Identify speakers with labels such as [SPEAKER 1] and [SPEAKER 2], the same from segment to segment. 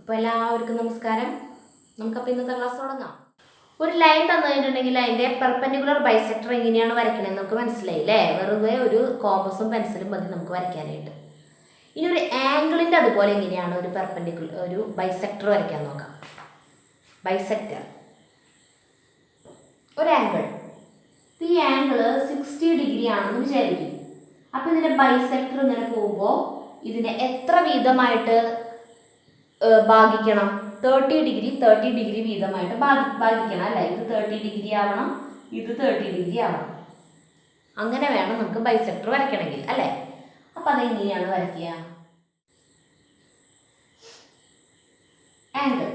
[SPEAKER 1] അപ്പോൾ എല്ലാവർക്കും നമസ്കാരം. നമുക്കപ്പോൾ ഇന്നത്തെ ക്ലാസ് തുടങ്ങാം. ഒരു ലൈൻ തന്നു കഴിഞ്ഞിട്ടുണ്ടെങ്കിൽ അതിൻ്റെ പെർപെൻഡിക്കുലർ ബൈസെക്ടർ എങ്ങനെയാണ് വരയ്ക്കണമെന്ന് നമുക്ക് മനസ്സിലായില്ലേ? വെറുതെ ഒരു കോമ്പസും പെൻസിലും മതി നമുക്ക് വരയ്ക്കാനായിട്ട്. ഇനി ഒരു ആംഗിളിൻ്റെ അതുപോലെ എങ്ങനെയാണ് ഒരു ബൈസെക്ടർ വരയ്ക്കാൻ നോക്കാം. ബൈസെക്ടർ ഒരു ആംഗിൾ, ഈ ആംഗിൾ 60 ഡിഗ്രി ആണെന്ന് വിചാരിക്കും. അപ്പോൾ ഇതിൻ്റെ ബൈസെക്ടർ ഇങ്ങനെ പോകുമ്പോൾ ഇതിനെ എത്ര വീതമായിട്ട് ഭാഗിക്കണം? 30 ഡിഗ്രി വീതമായിട്ട് ഭാഗിക്കണം അല്ലേ? ഇത് 30 ഡിഗ്രി ആവണം, ഇത് 30 ഡിഗ്രി ആവണം. അങ്ങനെ വേണം നമുക്ക് ബൈസെക്ടർ വരയ്ക്കണമെങ്കിൽ അല്ലേ? അപ്പം അതെങ്ങനെയാണ് വരയ്ക്കുക? ആംഗിൾ,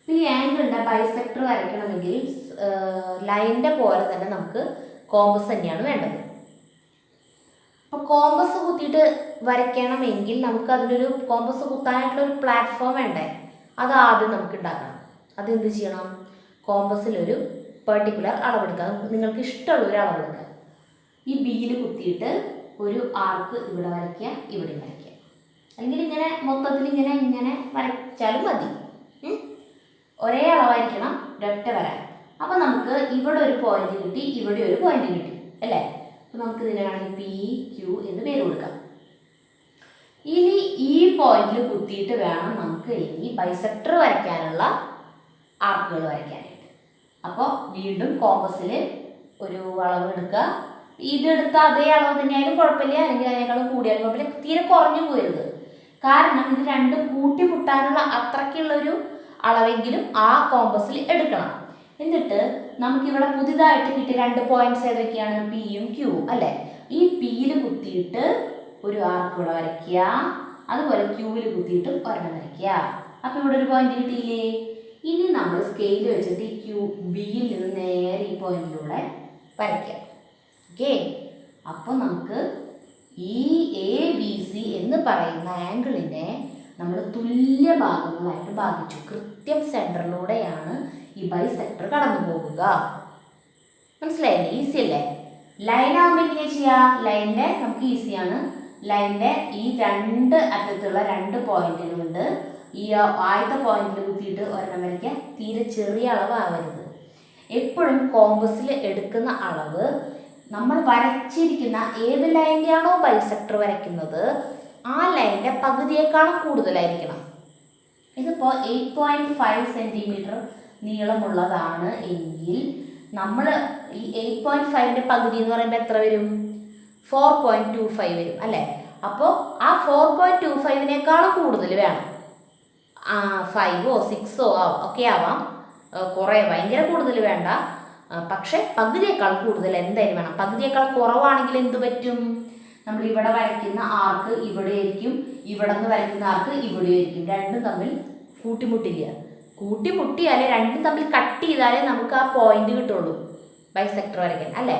[SPEAKER 1] ഈ ആംഗിളിൻ്റെ ബൈസെക്ടർ വരയ്ക്കണമെങ്കിൽ ലൈനിൻ്റെ പോലെ തന്നെ നമുക്ക് കോമ്പസ് തന്നെയാണ് വേണ്ടത്. അപ്പോൾ കോമ്പസ് കുത്തിയിട്ട് വരയ്ക്കണമെങ്കിൽ നമുക്ക് അതിനൊരു കോമ്പസ് കുത്താനായിട്ടുള്ളൊരു പ്ലാറ്റ്ഫോം വേണ്ടേ? അത് ആദ്യം നമുക്ക് ഉണ്ടാക്കണം. അതെന്ത് ചെയ്യണം? കോമ്പസിലൊരു പെർട്ടിക്കുലർ അളവെടുക്കുക. നിങ്ങൾക്ക് ഇഷ്ടമുള്ളൊരു അളവെടുക്കുക. ഈ ബിയിൽ കുത്തിയിട്ട് ഒരു ആർക്ക് ഇവിടെ വരയ്ക്കുക, ഇവിടെ വരയ്ക്കുക. അല്ലെങ്കിൽ ഇങ്ങനെ മൊത്തത്തിൽ ഇങ്ങനെ വരച്ചാലും മതി. ഒരേ അളവായിരിക്കണം, ഒരൊറ്റ വരാൻ. അപ്പോൾ നമുക്ക് ഇവിടെ ഒരു പോയിന്റ് കിട്ടി, ഇവിടെ ഒരു പോയിന്റ് കിട്ടി അല്ലേ? അപ്പോൾ നമുക്ക് ഇതിനാണെങ്കിൽ PQ എന്ന് പേര് കൊടുക്കാം. ഇനി ഈ പോയിന്റിൽ കുത്തിയിട്ട് വേണം നമുക്ക് ഇനി ബൈസെക്ടർ വരയ്ക്കാനുള്ള ആർക്കുകൾ വരയ്ക്കാനായിട്ട്. അപ്പോൾ വീണ്ടും കോമ്പസിൽ ഒരു അളവ് എടുക്കുക. ഇതെടുത്ത അതേ അളവ് തന്നെയായാലും കുഴപ്പമില്ല, അല്ലെങ്കിൽ അതിനേക്കാളും കൂടിയാലും കുഴപ്പമില്ല. തീരെ കുറഞ്ഞു പോരുത്. കാരണം ഇത് രണ്ടും കൂട്ടിമുട്ടാനുള്ള അത്രയ്ക്കുള്ളൊരു അളവെങ്കിലും ആ കോമ്പസിൽ എടുക്കണം. എന്നിട്ട് നമുക്കിവിടെ പുതിയതായിട്ട് കിട്ടിയ 2 പോയിന്റ്സ് ഏതൊക്കെയാണ്? Pയും Qയും അല്ലേ? ഈ Pയിൽ കുത്തിയിട്ട് ഒരു ആർക്കുകൾ വരയ്ക്കുക, അതുപോലെ Qയിൽ കുത്തിയിട്ട് ഒരെണ്ണം വരയ്ക്കുക. അപ്പോൾ ഇവിടെ ഒരു പോയിന്റ് കിട്ടിയില്ലേ? ഇനി നമ്മൾ സ്കെയിൽ വെച്ചിട്ട് ഈ Bയിൽ നിന്ന് നേരെ ഈ പോയിന്റിലൂടെ വരയ്ക്കുക. ഓക്കെ, അപ്പോൾ നമുക്ക് ഈ ABC എന്ന് പറയുന്ന ആംഗിളിനെ നമ്മൾ തുല്യ ഭാഗങ്ങളായിട്ട് ഭാഗിച്ചു. കൃത്യം സെൻറ്ററിലൂടെയാണ് ഈ ബൈസെക്ടർ കടന്നു പോകുക. മനസ്സിലായില്ലേ? ഈസി അല്ലേ? ലൈൻ ആകുമ്പോൾ എങ്ങനെ ചെയ്യാം? ലൈനിൻ്റെ നമുക്ക് ഈസിയാണ്. ലൈനിൻ്റെ ഈ 2 അറ്റത്തുള്ള 2 പോയിന്റുകളുണ്ട്. ഈ ആദ്യത്തെ പോയിന്റിൽ കുത്തിയിട്ട് ഒരെണ്ണം വരയ്ക്കുക. തീരെ ചെറിയ അളവാവരുത്. എപ്പോഴും കോമ്പസിൽ എടുക്കുന്ന അളവ് നമ്മൾ വരച്ചിരിക്കുന്ന ഏത് ലൈൻ്റെ ആണോ ബൈസെക്ടർ വരയ്ക്കുന്നത് ആ ലൈനിൻ്റെ പകുതിയേക്കാളും കൂടുതലായിരിക്കണം. ഇതിപ്പോൾ 8.5 സെൻറ്റിമീറ്റർ നീളമുള്ളതാണ് എങ്കിൽ നമ്മൾ ഈ 8.5ൻ്റെ പകുതി എന്ന് പറയുമ്പോൾ എത്ര വരും? 4.25 വരും അല്ലേ? അപ്പോൾ ആ 4.25നേക്കാളും കൂടുതൽ വേണം. 5ഓ 6ഓ ഒക്കെ ആവാം, കുറേ ഭയങ്കര കൂടുതൽ വേണ്ട. പക്ഷെ പകുതിയേക്കാൾ കൂടുതൽ എന്തായാലും വേണം. പകുതിയേക്കാൾ കുറവാണെങ്കിൽ എന്ത് പറ്റും? നമ്മൾ ഇവിടെ വരയ്ക്കുന്ന ആർക്ക് ഇവിടെ ആയിരിക്കും, ഇവിടെ നിന്ന് വരയ്ക്കുന്ന ആർക്ക് ഇവിടെ ആയിരിക്കും. രണ്ടും തമ്മിൽ കൂട്ടിമുട്ടില്ല. കൂട്ടിമുട്ടിയാലേ രണ്ടും തമ്മിൽ കട്ട് ചെയ്താലേ നമുക്ക് ആ പോയിന്റ് കിട്ടുള്ളൂ ബൈസെക്ടർ വരയ്ക്കാൻ അല്ലേ?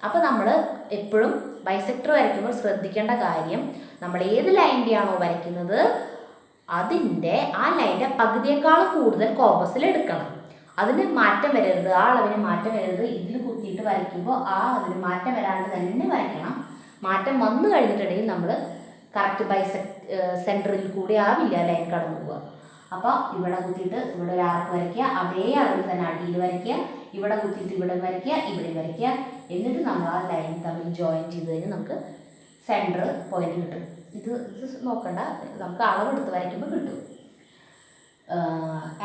[SPEAKER 1] അപ്പോൾ നമ്മൾ എപ്പോഴും ബൈസെക്ടർ വരയ്ക്കുമ്പോൾ ശ്രദ്ധിക്കേണ്ട കാര്യം, നമ്മൾ ഏത് ലൈൻ്റെ ആണോ വരയ്ക്കുന്നത് അതിൻ്റെ ആ ലൈൻ്റെ പകുതിയേക്കാളും കൂടുതൽ കോമ്പസിൽ എടുക്കണം. അതിന് മാറ്റം വരരുത്, ആ അളവിന് മാറ്റം വരരുത്. ഇതിൽ കുത്തിയിട്ട് വരയ്ക്കുമ്പോൾ അതിന് മാറ്റം വരാണ്ട് തന്നെ വരയ്ക്കണം. മാറ്റം വന്നു കഴിഞ്ഞിട്ടുണ്ടെങ്കിൽ നമ്മൾ കറക്റ്റ് സെൻറ്ററിൽ കൂടി ആവില്ല ലൈൻ കടന്നു പോവുക. അപ്പോൾ ഇവിടെ കുത്തിയിട്ട് ഇവിടെ ഒരു ആർക്ക് വരയ്ക്കുക, അതേ അളവിൽ തന്നെ അടിയിൽ വരയ്ക്കുക. ഇവിടെ കുത്തിയിട്ട് ഇവിടെ വരയ്ക്കുക, ഇവിടെ വരയ്ക്കുക. എന്നിട്ട് നമ്മൾ ആ ലൈൻ തമ്മിൽ ജോയിൻ ചെയ്ത് കഴിഞ്ഞാൽ നമുക്ക് സെൻറ്റർ പോയിന്റ് കിട്ടും. ഇത് നോക്കണ്ട, നമുക്ക് അളവെടുത്ത് വരയ്ക്കുമ്പോൾ കിട്ടും.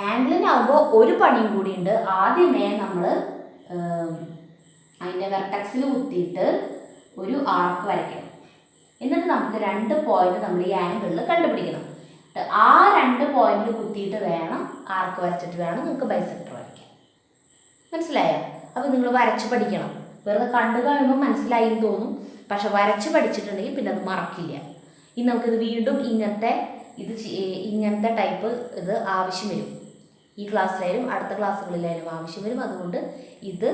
[SPEAKER 1] ആംഗിളിനാവുമ്പോൾ ഒരു പണിയും കൂടിയുണ്ട്. ആദ്യമേ നമ്മൾ അതിൻ്റെ വെർട്ടക്സിൽ കുത്തിയിട്ട് ഒരു ആർക്ക് വരയ്ക്കണം. എന്നിട്ട് നമുക്ക് 2 പോയിന്റ് നമ്മൾ ഈ ആംഗിളിൽ കണ്ടുപിടിക്കണം. ആ 2 പോയിന്റിൽ കുത്തിയിട്ട് വേണം ആർക്ക് വരച്ചിട്ട് വേണം നമുക്ക് ബൈസെക്ടർ വരയ്ക്കാൻ. മനസ്സിലായോ? അപ്പോൾ നിങ്ങൾ വരച്ച് പഠിക്കണം. വെറുതെ കണ്ടു കഴിയുമ്പോൾ മനസ്സിലായി എന്ന് തോന്നും, പക്ഷെ വരച്ച് പഠിച്ചിട്ടുണ്ടെങ്കിൽ പിന്നെ അത് മറക്കില്ല. ഇനി നമുക്കിത് വീണ്ടും ഇങ്ങനത്തെ ടൈപ്പ് ഇത് ആവശ്യം വരും. ഈ ക്ലാസ്സിലായാലും അടുത്ത ക്ലാസ്സുകളിലായാലും ആവശ്യം വരും. അതുകൊണ്ട് ഇത്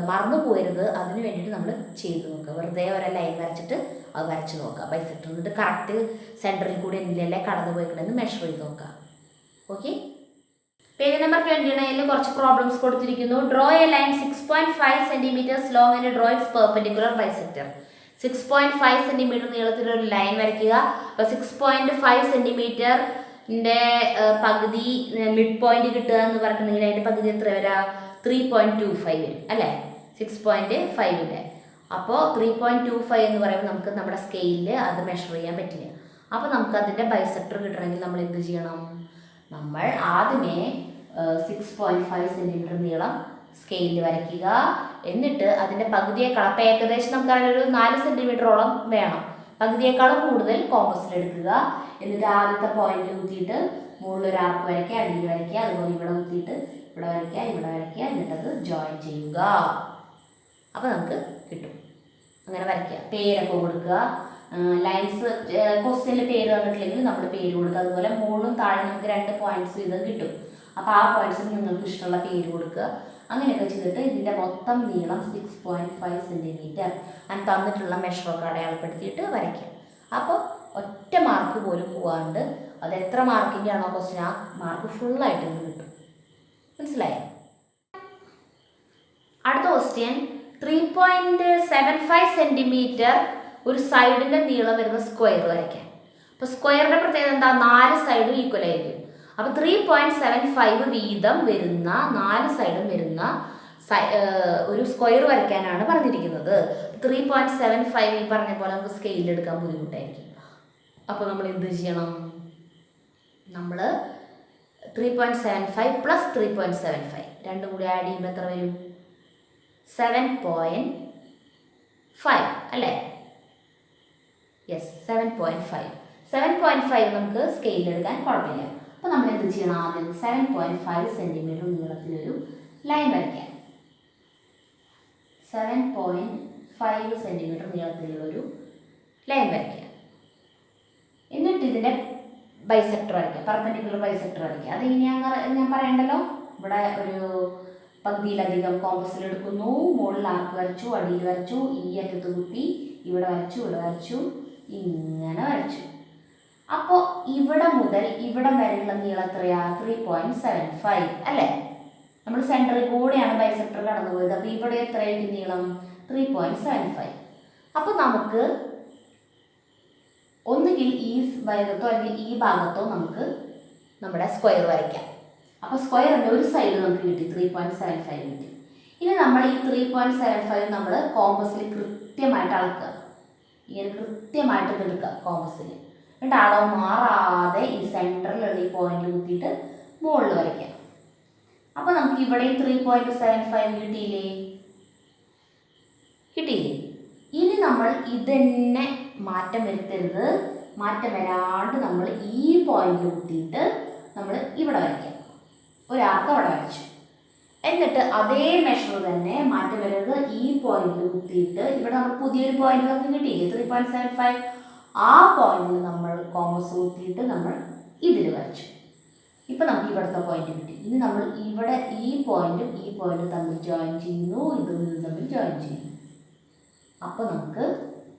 [SPEAKER 1] മറന്നു പോയരുത്. അതിന് വേണ്ടിയിട്ട് നമ്മൾ ചെയ്ത് നോക്കുക. വെറുതെ ഒരു ലൈൻ വരച്ചിട്ട് അത് വരച്ച് നോക്കുക ബൈസെക്ടർ. എന്നിട്ട് കറക്റ്റ് സെൻറ്ററിൽ കൂടി എന്തിലല്ലേ കടന്നു പോയിക്കണമെന്ന് മെഷർ ചെയ്ത് നോക്കുക. ഓക്കെ, പേജ് നമ്പർ 29 കുറച്ച് പ്രോബ്ലംസ് കൊടുത്തിരിക്കുന്നു. Draw a line 6.5 centimetres long and draw its perpendicular bisector. 6.5 centimetre നീളത്തിലൊരു ലൈൻ വരയ്ക്കുക. അപ്പോൾ 6.5 സെൻറ്റിമീറ്റർ പകുതി മിഡ് പോയിന്റ് കിട്ടുക എന്ന് പറഞ്ഞിട്ടുണ്ടെങ്കിൽ അതിൻ്റെ പകുതി എത്ര വരാ 3.25 വരും അല്ലേ 6.5ൻ്റെ. അപ്പോൾ 3.25 എന്ന് പറയുമ്പോൾ നമുക്ക് നമ്മുടെ സ്കെയിലിൽ അത് മെഷർ ചെയ്യാൻ പറ്റില്ല. അപ്പോൾ നമുക്ക് അതിൻ്റെ ബൈസെക്ടർ കിട്ടണമെങ്കിൽ നമ്മൾ എന്ത് ചെയ്യണം? നമ്മൾ ആദ്യമേ 6.5 സെൻറ്റിമീറ്റർ നീളം സ്കെയിലിൽ വരയ്ക്കുക. എന്നിട്ട് അതിൻ്റെ പകുതിയേക്കാൾ അപ്പോൾ ഏകദേശം നമുക്കറിയാം ഒരു 4 സെൻറ്റിമീറ്ററോളം വേണം. പകുതിയേക്കാളും കൂടുതൽ കോമ്പസിലെടുക്കുക. എന്നിട്ട് ആദ്യത്തെ പോയിന്റ് കുത്തിയിട്ട് മുകളിലൊരു ആർക്ക് വരയ്ക്കുക, അടിയിൽ വരയ്ക്കുക, അതുപോലെ ഇവിടെ കുത്തിയിട്ട് ഇവിടെ വരയ്ക്കുക, ഇവിടെ വരയ്ക്കുക, എന്നിട്ടത് ജോയിൻ ചെയ്യുക. അപ്പോൾ നമുക്ക് കിട്ടും. അങ്ങനെ വരയ്ക്കുക, പേരൊക്കെ കൊടുക്കുക. ലൈൻസ് ക്വസ്റ്റ്യനിൽ പേര് തന്നിട്ടില്ലെങ്കിൽ നമ്മൾ പേര് കൊടുക്കുക. അതുപോലെ മുകളിലും താഴെ നമുക്ക് 2 പോയിന്റ്സ് വീതം കിട്ടും. അപ്പോൾ ആ പോയിന്റ്സിന് നിങ്ങൾക്ക് ഇഷ്ടമുള്ള പേര് കൊടുക്കുക. അങ്ങനെയൊക്കെ ചെയ്തിട്ട് ഇതിൻ്റെ മൊത്തം നീളം 6.5 സെൻറ്റിമീറ്റർ തന്നിട്ടുള്ള മെഷറൊക്കെ അടയാളപ്പെടുത്തിയിട്ട് വരയ്ക്കുക. അപ്പോൾ ഒറ്റ മാർക്ക് പോലും പോകാണ്ട് അത് എത്ര മാർക്കിൻ്റെ ആണോ ക്വസ്റ്റ്യൻ ആ മാർക്ക് ഫുള്ളായിട്ട് കിട്ടും. മനസ്സിലായോ? അടുത്ത ക്വസ്റ്റ്യൻ 3.75 സെൻറ്റിമീറ്റർ ഒരു സൈഡിൻ്റെ നീളം വരുന്ന സ്ക്വയർ വരയ്ക്കാൻ. അപ്പോൾ സ്ക്വയറിൻ്റെ പ്രത്യേകത എന്താ? 4 സൈഡും ഈക്വൽ ആയിരിക്കും. അപ്പോൾ 3.75 വീതം വരുന്ന 4 സൈഡും വരുന്ന ഒരു സ്ക്വയർ വരയ്ക്കാനാണ് പറഞ്ഞിരിക്കുന്നത്. 3.75 ഈ പറഞ്ഞ പോലെ നമുക്ക് സ്കെയിലെടുക്കാൻ ബുദ്ധിമുട്ടായിരിക്കും. അപ്പോൾ നമ്മൾ എന്ത് ചെയ്യണം? നമ്മൾ 3.75 പ്ലസ് 3.75 രണ്ടും കൂടി ആഡ് ചെയ്യുമ്പോൾ എത്ര വരും? 7.5 അല്ലേ? യെസ്, 7.5 നമുക്ക് സ്കെയിലെടുക്കാൻ കുഴപ്പമില്ല. അപ്പോൾ നമ്മൾ എന്ത് ചെയ്യണം? ആദ്യം 7.5 സെൻറ്റിമീറ്റർ നീളത്തിലൊരു ലൈൻ വരയ്ക്കാം. 7.5 സെൻറ്റിമീറ്റർ നീളത്തിലുള്ളൊരു ലൈൻ വരയ്ക്കുക. എന്നിട്ട് ഇതിൻ്റെ ബൈസെക്ടർ വരയ്ക്കുക, പെർപെൻഡിക്കുലർ ബൈസെക്ടർ വരയ്ക്കുക. അത് ഇനി ഞാൻ പറയണ്ടല്ലോ. ഇവിടെ ഒരു പകുതിയിലധികം കോമ്പസിലെടുക്കുന്നു, മുകളിൽ ആർക്ക് വരച്ചു, അടിയിൽ വരച്ചു, ഈ അറ്റത്ത് കുത്തി, ഇവിടെ വരച്ചു, ഇവിടെ വരച്ചു, ഇങ്ങനെ വരച്ചു. അപ്പോൾ ഇവിടെ മുതൽ ഇവിടെ വരെയുള്ള നീളം എത്രയാ? 3.75 അല്ലേ? നമ്മൾ സെൻറ്ററിൽ കൂടെയാണ് ബൈസെക്ടർ കടന്നു പോയത്. അപ്പോൾ ഇവിടെ എത്രയായിരിക്കും നീളം? 3.75. അപ്പോൾ നമുക്ക് ഒന്നുകിൽ ഈ ഭാഗത്തോ അല്ലെങ്കിൽ ഈ ഭാഗത്തോ നമുക്ക് നമ്മുടെ സ്ക്വയർ വരയ്ക്കാം. അപ്പോൾ സ്ക്വയറിൻ്റെ ഒരു സൈഡ് നമുക്ക് കിട്ടി, 3.75 കിട്ടി. ഇനി നമ്മൾ ഈ 3.75 നമ്മൾ കോമ്പസിൽ കൃത്യമായിട്ട് അളക്കുക. ഇങ്ങനെ കൃത്യമായിട്ട് എടുക്കുക കോമ്പസിൽ. എന്നിട്ട് അളവ് മാറാതെ ഈ സെൻറ്ററിലുള്ള ഈ പോയിന്റ് കുത്തിയിട്ട് മുകളിൽ വരയ്ക്കാം. അപ്പോൾ നമുക്ക് ഇവിടെ 3.75 കിട്ടിയില്ലേ? ഇനി നമ്മൾ ഇതന്നെ മാറ്റം വരുത്തരുത്. മാറ്റം വരാണ്ട് നമ്മൾ ഈ പോയിന്റ് കുത്തിയിട്ട് നമ്മൾ ഇവിടെ വരയ്ക്കാം. ഒരാൾക്ക് അവിടെ വരച്ചു. എന്നിട്ട് അതേ മെഷർ തന്നെ മാറ്റം വരരുത്. ഈ പോയിന്റിൽ കുത്തിയിട്ട് ഇവിടെ നമ്മൾ പുതിയൊരു പോയിന്റ് നമുക്ക് കിട്ടിയില്ലേ 3.75, ആ പോയിന്റിൽ നമ്മൾ കോമ്പസ് കുത്തിയിട്ട് നമ്മൾ ഇതിൽ വരച്ചു. ഇപ്പം നമുക്ക് ഇവിടുത്തെ പോയിന്റ് കിട്ടി. ഇനി നമ്മൾ ഇവിടെ ഈ പോയിന്റും ഈ പോയിന്റും തമ്മിൽ ജോയിൻ ചെയ്യുന്നു, ഇതും തമ്മിൽ ജോയിൻ ചെയ്യുന്നു. അപ്പോൾ നമുക്ക്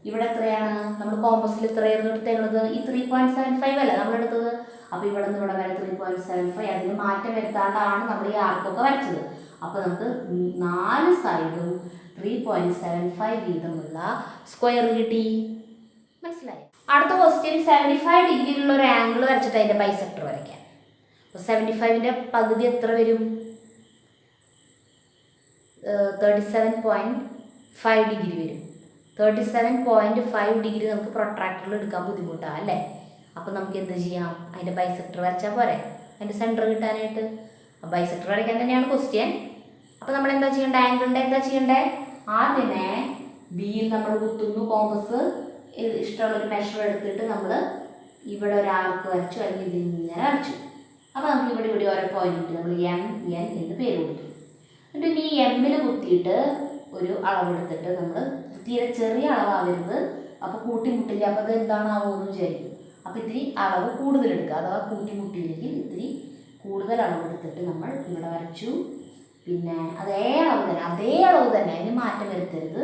[SPEAKER 1] ഇവിടെ എത്രയാണ്? നമ്മൾ കോമ്പസിൽ എത്രയായിരുന്നു എടുത്തേക്കുന്നത്? ഈ 3.75 അല്ല നമ്മളെടുത്തത്. അപ്പോൾ ഇവിടെ നിന്ന് ഇവിടെ വരെ 3.75, അതിന് മാറ്റം വരുത്താണ്ടാണ് നമ്മൾ ഈ ആർക്കൊക്കെ വരച്ചത്. അപ്പോൾ നമുക്ക് 4 സൈഡും 3.75 വീതമുള്ള സ്ക്വയർ കിട്ടി. മനസ്സിലായി? അടുത്ത ക്വസ്റ്റ്യൻ 75 ഡിഗ്രിയിലുള്ള ഒരു ആംഗിൾ വരച്ചിട്ട് അതിൻ്റെ ബൈസെക്ടർ വരയ്ക്കാം. അപ്പോൾ 75ൻ്റെ പകുതി എത്ര വരും? 37.5 ഡിഗ്രി വരും. 37.5 ഡിഗ്രി നമുക്ക് പ്രൊട്രാക്ടറിൽ എടുക്കാൻ ബുദ്ധിമുട്ടാണ് അല്ലേ? അപ്പോൾ നമുക്ക് എന്ത് ചെയ്യാം? അതിൻ്റെ ബൈസെക്ടർ വരച്ചാൽ പോരെ അതിൻ്റെ സെൻറ്റർ കിട്ടാനായിട്ട്. ബൈസെക്ടർ വരയ്ക്കാൻ തന്നെയാണ് ക്വസ്റ്റ്യൻ. അപ്പോൾ നമ്മൾ എന്താ ചെയ്യേണ്ടത്? ആംഗിളിൻ്റെ എന്താ ചെയ്യേണ്ടത്? ആദ്യമേ ബിയിൽ നമ്മൾ കുത്തുന്നു കോമ്പസ്. ഇഷ്ടമുള്ളൊരു മെഷർ എടുത്തിട്ട് നമ്മൾ ഇവിടെ ഒരു ആർക്ക് വരച്ചു, അല്ലെങ്കിൽ ഇതിങ്ങനെ വരച്ചു. അപ്പോൾ നമുക്ക് ഇവിടെ ഓരോ പോയിന്റ് നമ്മൾ എം എൻ എന്ന് പേര് കൊടുത്തു. എന്നിട്ട് ഇനി എമ്മിൽ കുത്തിയിട്ട് ഒരു അളവെടുത്തിട്ട് നമ്മൾ തീരെ ചെറിയ അളവാകരുത്. അപ്പോൾ കൂട്ടിമുട്ടില്ല. അപ്പോൾ അത് എന്താണാവുമെന്ന് വിചാരിക്കും. അപ്പോൾ ഇത്തിരി അളവ് കൂടുതലെടുക്കുക. അഥവാ കൂട്ടിമുട്ടിയില്ലെങ്കിൽ ഇത്തിരി കൂടുതൽ അളവെടുത്തിട്ട് നമ്മൾ ഇവിടെ വരച്ചു. പിന്നെ അതേ അളവ് തന്നെ അതിന് മാറ്റം വരുത്തരുത്.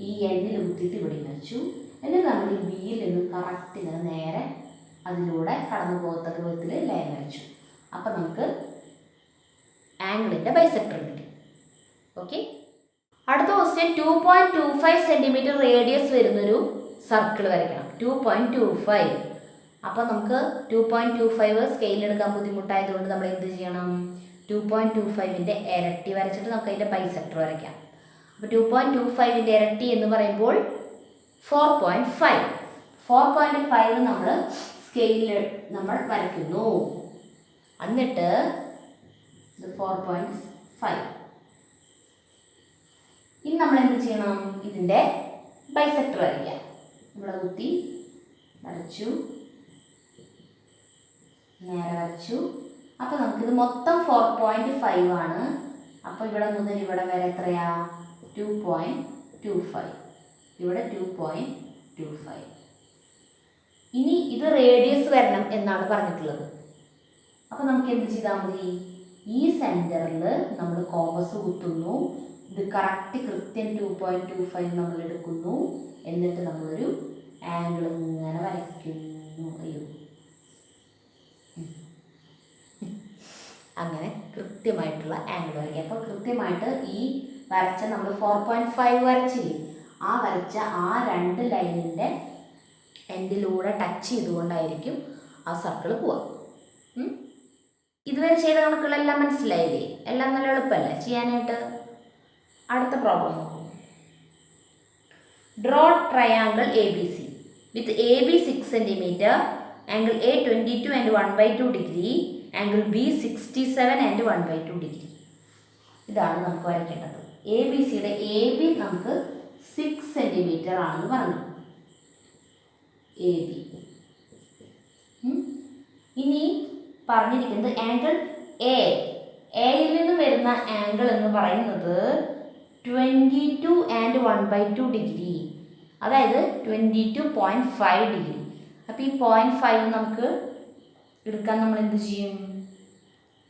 [SPEAKER 1] ഈ എണ്ണിൽ കുത്തിയിട്ട് ഇവിടെ വരച്ചു. എന്നിട്ട് നമ്മൾ ഈ ബിയിൽ നിന്ന് കറക്റ്റ് ഇങ്ങനെ നേരെ അതിലൂടെ കടന്നു പോകത്തക്ക വിധത്തിൽ ലൈൻ വരച്ചു. അപ്പം നമുക്ക് ആംഗിളിൻ്റെ ബൈസെക്ടർ കിട്ടി. ഓക്കെ. അടുത്ത ക്വസ്റ്റ്യൻ 2.25 സെൻറ്റിമീറ്റർ റേഡിയസ് വരുന്നൊരു സർക്കിൾ വരയ്ക്കണം. 2.25 അപ്പോൾ നമുക്ക് 2.25 സ്കെയിലെടുക്കാൻ ബുദ്ധിമുട്ടായതുകൊണ്ട് നമ്മൾ എന്ത് ചെയ്യണം? 2.25ൻ്റെ ഇരട്ടി വരച്ചിട്ട് നമുക്ക് അതിൻ്റെ ബൈസെക്ടർ വരയ്ക്കാം. അപ്പോൾ 2.25ൻ്റെ ഇരട്ടി എന്ന് പറയുമ്പോൾ 4.5. 4.5 നമ്മൾ സ്കെയിലിൽ നമ്മൾ വരയ്ക്കുന്നു. എന്നിട്ട് ഇത് 4.5. ഇനി നമ്മൾ എന്ത് ചെയ്യണം? ഇതിൻ്റെ ബൈസെക്ടർ വരയ്ക്കാം. ഇവിടെ കുത്തി വരച്ചു, നേരെ വരച്ചു. അപ്പോൾ നമുക്കിത് മൊത്തം 4.5 ആണ്. അപ്പോൾ ഇവിടെ മുതൽ ഇവിടെ വരെ എത്രയാ? 2.25. ഇവിടെ 2.25. ഇനി ഇത് റേഡിയസ് വരണം എന്നാണ് പറഞ്ഞിട്ടുള്ളത്. അപ്പോൾ നമുക്ക് എന്ത് ചെയ്താൽ മതി? ഈ സെൻറ്ററിൽ നമ്മൾ കോമ്പസ് കുത്തുന്നു. ഇത് കറക്റ്റ് കൃത്യം 2.25 നമ്മൾ എടുക്കുന്നു. എന്നിട്ട് നമ്മളൊരു ആംഗിൾ ഇങ്ങനെ വരയ്ക്കുന്നു. അയ്യോ, അങ്ങനെ കൃത്യമായിട്ടുള്ള ആംഗിൾ വരയ്ക്കുക. അപ്പോൾ കൃത്യമായിട്ട് ഈ വരച്ച നമ്മൾ 4.5 വരച്ചില്ലേ, ആ വരച്ച ആ 2 ലൈനിൻ്റെ എൻഡിലൂടെ ടച്ച് ചെയ്തുകൊണ്ടായിരിക്കും ആ സർക്കിൾ പോവുക. ഇതുവരെ ചെയ്ത കണക്കുകളെല്ലാം മനസ്സിലായില്ലേ? എല്ലാം നല്ല എളുപ്പമല്ലേ ചെയ്യാനായിട്ട്? അടുത്ത പ്രോബ്ലം നോക്കൂ. Draw triangle ABC with AB 6 cm, angle A 22 and 1/2 degree, angle B 67 and 1/2 degree. ഇതാണ് നമുക്ക് വരയ്ക്കേണ്ടത്. ABCയുടെ AB നമുക്ക് 6 cm ആണെന്ന് പറഞ്ഞു. AB. ഇനി പറഞ്ഞിരിക്കുന്നത് ആംഗിൾ എയിൽ നിന്ന് വരുന്ന ആംഗിൾ എന്ന് പറയുന്നത് 22 and 1/2 degree, അതായത് 22.5 ഡിഗ്രി. അപ്പോൾ ഈ 0.5 നമുക്ക് എടുക്കാൻ നമ്മൾ എന്ത് ചെയ്യും?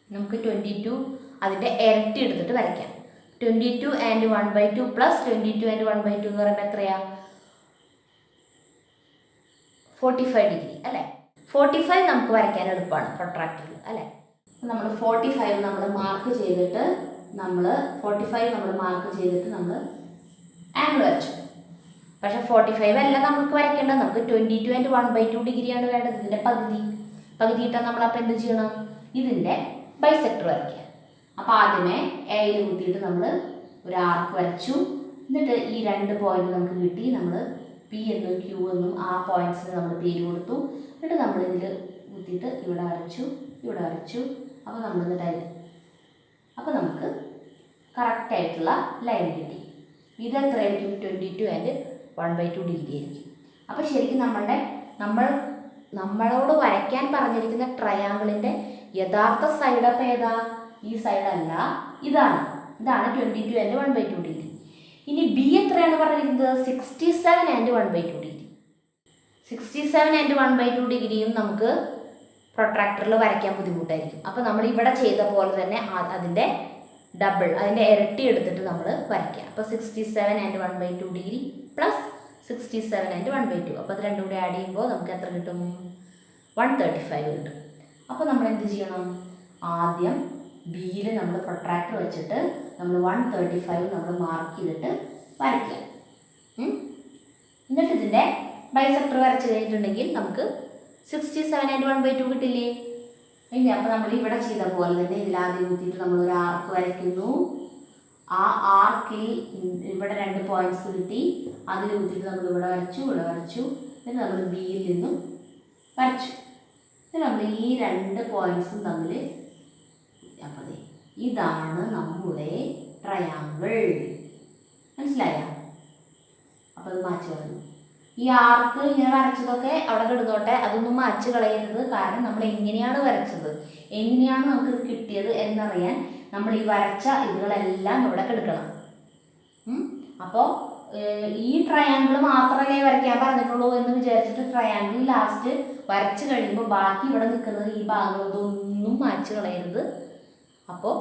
[SPEAKER 1] നമുക്ക് 22 അതിൻ്റെ ഇരട്ടി എടുത്തിട്ട് വരയ്ക്കാം. 22 and 1/2 പ്ലസ് 22 and 1/2 എന്ന് പറയുമ്പോൾ എത്രയാ? 45 ഡിഗ്രി അല്ലേ? 45 നമുക്ക് വരയ്ക്കാൻ എളുപ്പമാണ് പ്രൊട്രാക്ടറിൽ അല്ലേ? നമ്മൾ 45 നമ്മൾ മാർക്ക് ചെയ്തിട്ട് നമ്മൾ ആംഗിൾ വരച്ചു. പക്ഷേ 45 അല്ല നമുക്ക് വരയ്ക്കേണ്ടത്. നമുക്ക് 22 and 1/2 ഡിഗ്രിയാണ് വേണ്ടത്. ഇതിൻ്റെ പകുതി ഇട്ടാൽ നമ്മൾ അപ്പോൾ എന്ത് ചെയ്യണം? ഇതിൻ്റെ ബൈസെക്ടർ വരയ്ക്കുക. അപ്പോൾ ആദ്യമേ എയിൽ കുത്തിയിട്ട് നമ്മൾ ഒരു ആർക്ക് വരച്ചു. എന്നിട്ട് ഈ 2 പോയിന്റ് നമുക്ക് കിട്ടി. നമ്മൾ P എന്നും Q എന്നും ആ പോയിന്റ്സിന് നമ്മൾ പേര് കൊടുത്തു. എന്നിട്ട് നമ്മൾ ഇതിൽ കുത്തിയിട്ട് ഇവിടെ വരച്ചു. അപ്പോൾ നമ്മൾ അപ്പോൾ നമുക്ക് കറക്റ്റായിട്ടുള്ള ലൈൻ കിട്ടി. ഇത് എത്രയായിരിക്കും? 22 and 1/2 ഡിഗ്രി ആയിരിക്കും. അപ്പോൾ ശരിക്കും നമ്മളോട് വരയ്ക്കാൻ പറഞ്ഞിരിക്കുന്ന ട്രയാങ്കിളിൻ്റെ യഥാർത്ഥ സൈഡ് അപ്പോൾ ഏതാ? ഈ സൈഡല്ല, ഇതാണ് 22 and 1/2 ഡിഗ്രി. ഇനി B എത്രയാണ് പറഞ്ഞിരിക്കുന്നത്? 67 and 1/2 ഡിഗ്രി. 67 and 1/2 ഡിഗ്രിയും നമുക്ക് പ്രൊട്രാക്ടറിൽ വരയ്ക്കാൻ ബുദ്ധിമുട്ടായിരിക്കും. അപ്പോൾ നമ്മൾ ഇവിടെ ചെയ്ത പോലെ തന്നെ അതിൻ്റെ ഡബിൾ, അതിൻ്റെ ഇരട്ടി എടുത്തിട്ട് നമ്മൾ വരയ്ക്കുക. അപ്പോൾ 67 and 1/2 ഡിഗ്രി പ്ലസ് 67 and 1/2. അപ്പോൾ അത് രണ്ടും കൂടി ആഡ് ചെയ്യുമ്പോൾ നമുക്ക് എത്ര കിട്ടും? 135 കിട്ടും. അപ്പോൾ നമ്മൾ എന്ത് ചെയ്യണം? ആദ്യം ബിയിൽ നമ്മൾ പ്രൊട്രാക്ടർ വെച്ചിട്ട് നമ്മൾ 135 നമ്മൾ മാർക്ക് ചെയ്തിട്ട് വരയ്ക്കുക. എന്നിട്ട് ഇതിൻ്റെ ബൈസെക്ടർ വരച്ച് കഴിഞ്ഞിട്ടുണ്ടെങ്കിൽ നമുക്ക് 67 and 1/2 കിട്ടില്ലേ? ഇനി അപ്പോൾ നമ്മൾ ഇവിടെ ചെയ്ത പോലെ തന്നെ ഇതിലാദ്യം കുത്തിയിട്ട് നമ്മളൊരു ആർക്ക് വരയ്ക്കുന്നു. ആ ആർക്കിൽ ഇവിടെ 2 പോയിന്റ്സ് കിട്ടി. അതിൽ കുത്തിയിട്ട് നമ്മൾ ഇവിടെ വരച്ചു. എന്നിട്ട് നമ്മൾ ബിയിൽ നിന്നും വരച്ചു. എന്നിട്ട് നമ്മൾ ഈ 2 പോയിന്റ്സും തമ്മിൽ അപ്പോൾ ഇതാണ് നമ്മുടെ ട്രയാങ്കിൾ. മനസ്സിലായോ? അപ്പോൾ അത് മാച്ച് കളഞ്ഞു. ഈ ആർക്ക് ഇങ്ങനെ വരച്ചതൊക്കെ അവിടെ കിടന്നോട്ടെ, അതൊന്നും മാച്ച് കളയരുത്. കാരണം നമ്മൾ എങ്ങനെയാണ് വരച്ചത്, എങ്ങനെയാണ് നമുക്കിത് കിട്ടിയത് എന്നറിയാൻ നമ്മൾ ഈ വരച്ച ഇതുകളെല്ലാം ഇവിടെ കിടക്കണം. അപ്പോൾ ഈ ട്രയാങ്കിൾ മാത്രമേ വരയ്ക്കാൻ പറഞ്ഞിട്ടുള്ളൂ എന്ന് വിചാരിച്ചിട്ട് ട്രയാങ്കിൾ ലാസ്റ്റ് വരച്ച് കഴിയുമ്പോൾ ബാക്കി ഇവിടെ നിൽക്കുന്നത് ഈ ഭാഗങ്ങളൊന്നും മാച്ച് കളയരുത്. അപ്പോൾ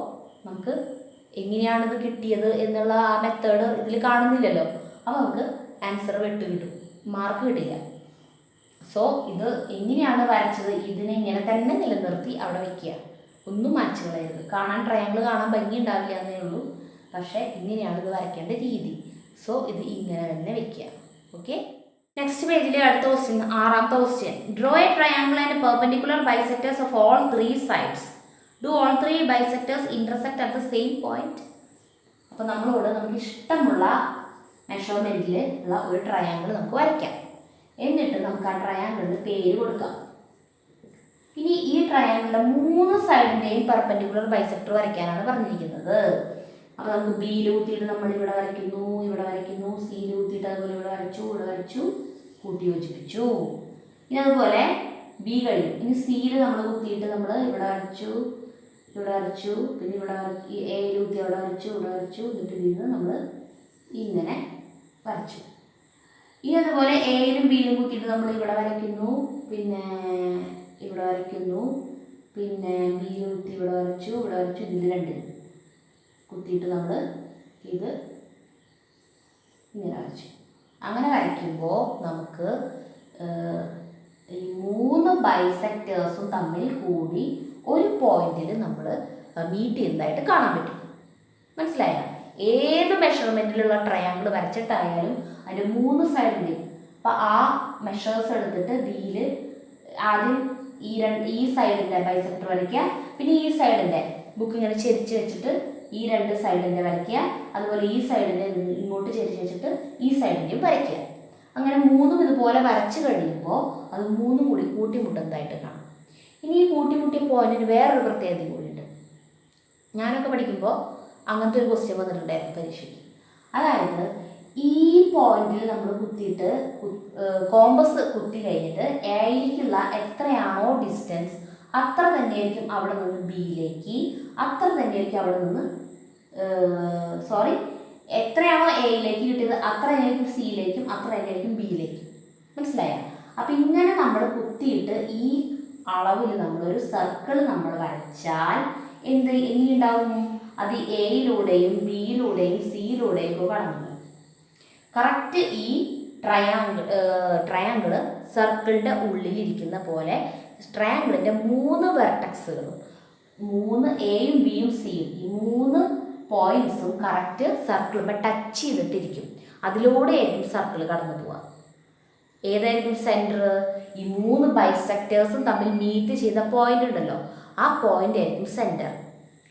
[SPEAKER 1] നമുക്ക് എങ്ങനെയാണിത് കിട്ടിയത് എന്നുള്ള ആ മെത്തേഡ് ഇതിൽ കാണുന്നില്ലല്ലോ. അപ്പോൾ നമുക്ക് ആൻസർ കിട്ടും, മാർക്ക് കിട്ടില്ല. സോ ഇത് എങ്ങനെയാണ് വരച്ചത് ഇതിനെ ഇങ്ങനെ തന്നെ നിലനിർത്തി അവിടെ വയ്ക്കുക, ഒന്നും മാച്ച് കളയരുത്. കാണാൻ ട്രയാങ്കിൾ കാണാൻ ഭംഗി ഉണ്ടാവില്ല എന്നേ ഉള്ളൂ, പക്ഷേ ഇങ്ങനെയാണ് ഇത് വരയ്ക്കേണ്ട രീതി. സോ ഇത് ഇങ്ങനെ തന്നെ വയ്ക്കുക. ഓക്കെ. നെക്സ്റ്റ് പേജിലെ അടുത്ത ക്വസ്റ്റ്യൻ, ആറാമത്തെ question. Draw A triangle and perpendicular bisectors of all 3 sides. Do all 3 bisectors intersect at the same point? അപ്പോൾ നമ്മളോട് നമുക്ക് ഇഷ്ടമുള്ള മെഷർമെൻറ്റിൽ ഉള്ള ഒരു ട്രയാങ്കിൾ നമുക്ക് വരയ്ക്കാം. എന്നിട്ട് നമുക്ക് ആ ട്രയാങ്കിളിന് പേര് കൊടുക്കാം. ഇനി ഈ ട്രയാങ്കിളിൻ്റെ 3 സൈഡിൻ്റെയും പെർപെൻഡിക്കുലർ ബൈസെക്ടർ വരയ്ക്കാനാണ് പറഞ്ഞിരിക്കുന്നത്. അപ്പോൾ നമുക്ക് ബിയിൽ കുത്തിയിട്ട് നമ്മൾ ഇവിടെ വരയ്ക്കുന്നു, ഇവിടെ വരയ്ക്കുന്നു, സിയിൽ കുത്തിയിട്ട് അതുപോലെ ഇവിടെ വരച്ചു, ഇവിടെ വരച്ചു, കൂട്ടി യോജിപ്പിച്ചു. ഇനി അതുപോലെ ബി കഴിഞ്ഞു. ഇനി സിയിൽ നമ്മൾ കുത്തിയിട്ട് നമ്മൾ ഇവിടെ വരച്ചു, ഇവിടെ വരച്ചു, പിന്നെ ഇവിടെ എയിൽ കുത്തി അവിടെ വരച്ചു, ഇവിടെ വരച്ചു, എന്നിട്ട് ബിന്ന് നമ്മൾ ഇങ്ങനെ വരച്ചു. ഇനി അതുപോലെ എയിലും ബിയിലും കുത്തിയിട്ട് നമ്മൾ ഇവിടെ വരയ്ക്കുന്നു, പിന്നെ ഇവിടെ വരയ്ക്കുന്നു, പിന്നെ ബിയിൽ കുത്തി ഇവിടെ വരച്ചു, ഇവിടെ വരച്ചു, ഇതിൽ രണ്ടിലും കുത്തിയിട്ട് നമ്മൾ ഇത് ഇങ്ങനെ വരച്ചു. അങ്ങനെ വരയ്ക്കുമ്പോൾ നമുക്ക് ഈ 3 ബൈസെക്ടേഴ്സും തമ്മിൽ കൂടി ഒരു പോയിന്റിൽ നമ്മൾ മീറ്റ് ചെയ്യുന്നതായിട്ട് കാണാൻ പറ്റും. മനസ്സിലായോ? ഏത് മെഷർമെൻറ്റിലുള്ള ട്രയാങ്കിൾ വരച്ചിട്ടായാലും അതിൻ്റെ 3 സൈഡിൻ്റെയും, അപ്പോൾ ആ മെഷേഴ്സ് എടുത്തിട്ട് ബിയിൽ ആദ്യം ഈ സൈഡിൻ്റെ ബൈസെക്ടർ വരയ്ക്കുക, പിന്നെ ഈ സൈഡിൻ്റെ ബുക്ക് ഇങ്ങനെ ചെരിച്ച് വെച്ചിട്ട് ഈ 2 സൈഡിൻ്റെ വരയ്ക്കുക, അതുപോലെ ഈ സൈഡിൻ്റെ ഇങ്ങോട്ട് ചെരിച്ച് വെച്ചിട്ട് ഈ സൈഡിൻ്റെയും വരയ്ക്കുക. അങ്ങനെ 3 ഇതുപോലെ വരച്ച് കഴിയുമ്പോൾ അത് 3 കൂടി കൂട്ടിമുട്ടുന്നതായിട്ട് കാണാം. ഇനി ഈ കൂട്ടിമുട്ടിയ പോയിന്റിന് വേറൊരു പ്രത്യേകത കൂടിയുണ്ട്. ഞാനൊക്കെ പഠിക്കുമ്പോൾ അങ്ങനത്തെ ഒരു ക്വസ്റ്റ്യൻ വന്നിട്ടുണ്ടായിരുന്നു പരീക്ഷയ്ക്ക്. അതായത് ഈ പോയിന്റിൽ നമ്മൾ കുത്തിയിട്ട് കോമ്പസ് കുത്തി കഴിഞ്ഞിട്ട് എയിലേക്കുള്ള എത്രയാണോ ഡിസ്റ്റൻസ് അത്ര തന്നെയായിരിക്കും അവിടെ നിന്ന് ബിയിലേക്ക്, അത്ര തന്നെയായിരിക്കും അവിടെ നിന്ന് എത്രയാണോ എയിലേക്ക് കിട്ടിയത് അത്ര തന്നെയായിരിക്കും സിയിലേക്കും, അത്ര തന്നെയായിരിക്കും ബിയിലേക്കും. മനസ്സിലായോ? അപ്പം ഇങ്ങനെ നമ്മൾ കുത്തിയിട്ട് ഈ അളവിൽ നമ്മളൊരു സർക്കിൾ നമ്മൾ വരച്ചാൽ എങ്ങനെയുണ്ടാവും? അത് എയിലൂടെയും ബിയിലൂടെയും സിയിലൂടെയും ഒക്കെ കടന്നു. കറക്റ്റ് ഈ ട്രയാങ്കിള് സർക്കിളിൻ്റെ ഉള്ളിലിരിക്കുന്ന പോലെ ട്രയാങ്കിളിൻ്റെ 3 വെർട്ടക്സുകളും 3 എയും ബിയും സിയും ഈ 3 പോയിന്റ്സും കറക്റ്റ് സർക്കിളുമ്പോൾ ടച്ച് ചെയ്തിട്ടിരിക്കും. അതിലൂടെയായിരിക്കും സർക്കിൾ കടന്നു പോവുക. ഏതായിരിക്കും സെൻറ്റർ? ഈ 3 ബൈസെക്ടേഴ്സും തമ്മിൽ മീറ്റ് ചെയ്ത പോയിന്റ് ഉണ്ടല്ലോ, ആ പോയിന്റ് ആയിരിക്കും സെൻറ്റർ.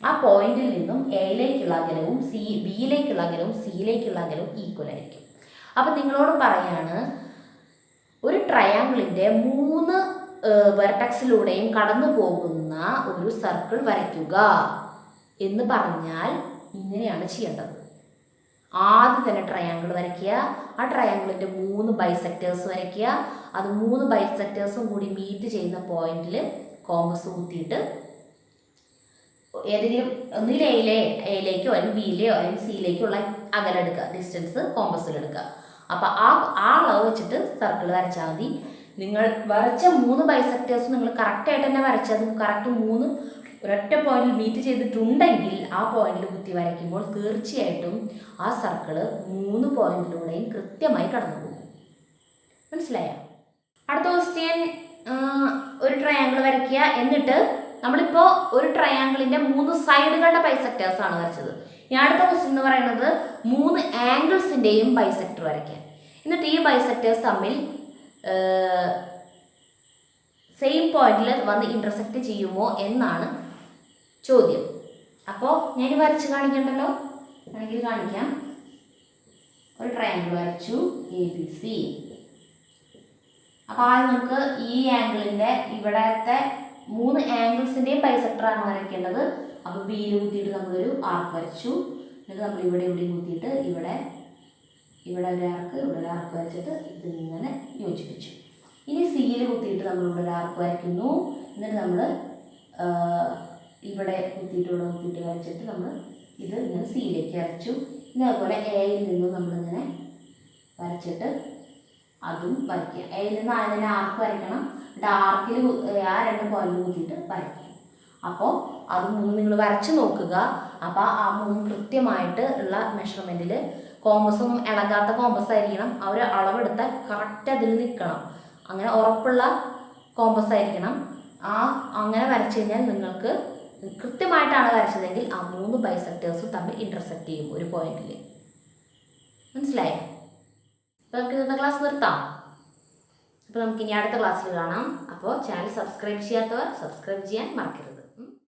[SPEAKER 1] ആ പോയിന്റിൽ നിന്നും എയിലേക്കുള്ള അകലവും ബിയിലേക്കുള്ള അകലവും സിയിലേക്കുള്ള അകലവും ഈക്വൽ ആയിരിക്കും. അപ്പം നിങ്ങളോട് പറയാണ്, ഒരു ട്രയാങ്കിളിൻ്റെ 3 വെർട്ടക്സിലൂടെയും കടന്നു പോകുന്ന ഒരു സർക്കിൾ വരയ്ക്കുക എന്ന് പറഞ്ഞാൽ ഇങ്ങനെയാണ് ചെയ്യേണ്ടത്. ആദ്യം തന്നെ ട്രയാങ്കിൾ വരയ്ക്കുക, ആ ട്രയാങ്കിളിൻ്റെ 3 ബൈസെക്ടേഴ്സ് വരയ്ക്കുക, അത് 3 ബൈസെക്ടേഴ്സും കൂടി മീറ്റ് ചെയ്യുന്ന പോയിന്റിൽ കോമ്പസ് കുത്തിയിട്ട് ഏതെങ്കിലും ഒന്നിൽ എയിലേക്കോ അല്ലെങ്കിൽ ബിയിലെയോ അല്ലെങ്കിൽ സിയിലേക്കോ ഉള്ള അകലെടുക്കുക, ഡിസ്റ്റൻസ് കോമ്പസിലെടുക്കുക. അപ്പോൾ ആ അളവ് വെച്ചിട്ട് സർക്കിൾ വരച്ചാൽ മതി. നിങ്ങൾ വരച്ച 3 ബൈസെക്ടേഴ്സും നിങ്ങൾ കറക്റ്റായിട്ട് തന്നെ വരച്ചത് കറക്റ്റ് 3 ഒരൊറ്റ പോയിന്റിൽ മീറ്റ് ചെയ്തിട്ടുണ്ടെങ്കിൽ ആ പോയിന്റിൽ കുത്തി വരയ്ക്കുമ്പോൾ തീർച്ചയായിട്ടും ആ സർക്കിള് 3 പോയിന്റിലൂടെയും കൃത്യമായി കടന്നു പോകും. മനസ്സിലായോ? അടുത്ത ക്വസ്റ്റ്യൻ, ഒരു ട്രയാങ്കിൾ വരയ്ക്കുക. എന്നിട്ട് നമ്മളിപ്പോൾ ഒരു ട്രയാങ്കിളിൻ്റെ 3 സൈഡുകളുടെ ബൈസെക്ടേഴ്സാണ് വരച്ചത്. ഇനി അടുത്ത ക്വസ്റ്റ്യൻ എന്ന് പറയുന്നത് 3 ആംഗിൾസിൻ്റെയും ബൈസെക്ടർ വരയ്ക്കാൻ. എന്നിട്ട് ഈ ബൈസെക്ടേഴ്സ് തമ്മിൽ സെയിം പോയിന്റിൽ വന്ന് ഇൻ്റർസെക്റ്റ് ചെയ്യുമോ എന്നാണ് ചോദ്യം. അപ്പോൾ ഞാൻ വരച്ച് കാണിക്കണ്ടല്ലോ, വേണമെങ്കിൽ കാണിക്കാം. ഒരു ട്രയാങ്കിൾ വരച്ചു ABC. അപ്പോൾ ആദ്യം നമുക്ക് ഈ ആംഗിളിൻ്റെ ഇവിടത്തെ 3 ആംഗിൾസിൻ്റെയും ബൈസെക്ടറാണ് വരയ്ക്കേണ്ടത്. അപ്പോൾ ബിയിൽ കുത്തിയിട്ട് നമ്മളൊരു ആർക്ക് വരച്ചു. എന്നിട്ട് നമ്മൾ ഇവിടെയും കുത്തിയിട്ട് ഇവിടെ ഒരു ആർക്ക്, ഇവിടെ ഒരു ആർക്ക് വരച്ചിട്ട് ഇതിങ്ങനെ യോജിപ്പിച്ചു. ഇനി സിയിൽ കുത്തിയിട്ട് നമ്മളിവിടെ ഒരു ആർക്ക് വരയ്ക്കുന്നു. എന്നിട്ട് നമ്മൾ ഇവിടെ കുത്തിയിട്ട് വരച്ചിട്ട് നമ്മൾ ഇത് ഇങ്ങനെ സിയിലേക്ക് വരച്ചു. ഇനി അതുപോലെ എയിൽ നിന്ന് നമ്മളിങ്ങനെ വരച്ചിട്ട് അതും വരയ്ക്കുക. എയിൽ നിന്ന് അതിനെ ആർക്ക് വരയ്ക്കണം. എന്നിട്ട് ആർക്കിൽ ആ 2 പോയിന്റ് കുത്തിയിട്ട് വരയ്ക്കുക. അപ്പോൾ അത് 3 നിങ്ങൾ വരച്ച് നോക്കുക. അപ്പോൾ ആ 3 കൃത്യമായിട്ട് ഉള്ള മെഷർമെൻറ്റിൽ കോമ്പസൊന്നും ഇളകാത്ത കോമ്പസ് ആയിരിക്കണം. അവർ അളവെടുത്താൽ കറക്റ്റ് അതിൽ നിൽക്കണം. അങ്ങനെ ഉറപ്പുള്ള കോമ്പസ് ആയിരിക്കണം. അങ്ങനെ വരച്ചു കഴിഞ്ഞാൽ നിങ്ങൾക്ക് കൃത്യമായിട്ടാണ് വരച്ചതെങ്കിൽ ആ 3 ബൈസെക്ടേഴ്സും തമ്മിൽ ഇൻ്റർസെക്റ്റ് ചെയ്യും ഒരു പോയിന്റിൽ. മനസ്സിലായോ? അപ്പോൾ നമുക്ക് ഇന്നത്തെ ക്ലാസ് നിർത്താം. അപ്പോൾ നമുക്കിനി അടുത്ത ക്ലാസ്സിൽ കാണാം. അപ്പോൾ ചാനൽ സബ്സ്ക്രൈബ് ചെയ്യാത്തവർ സബ്സ്ക്രൈബ് ചെയ്യാൻ മറക്കരുത്.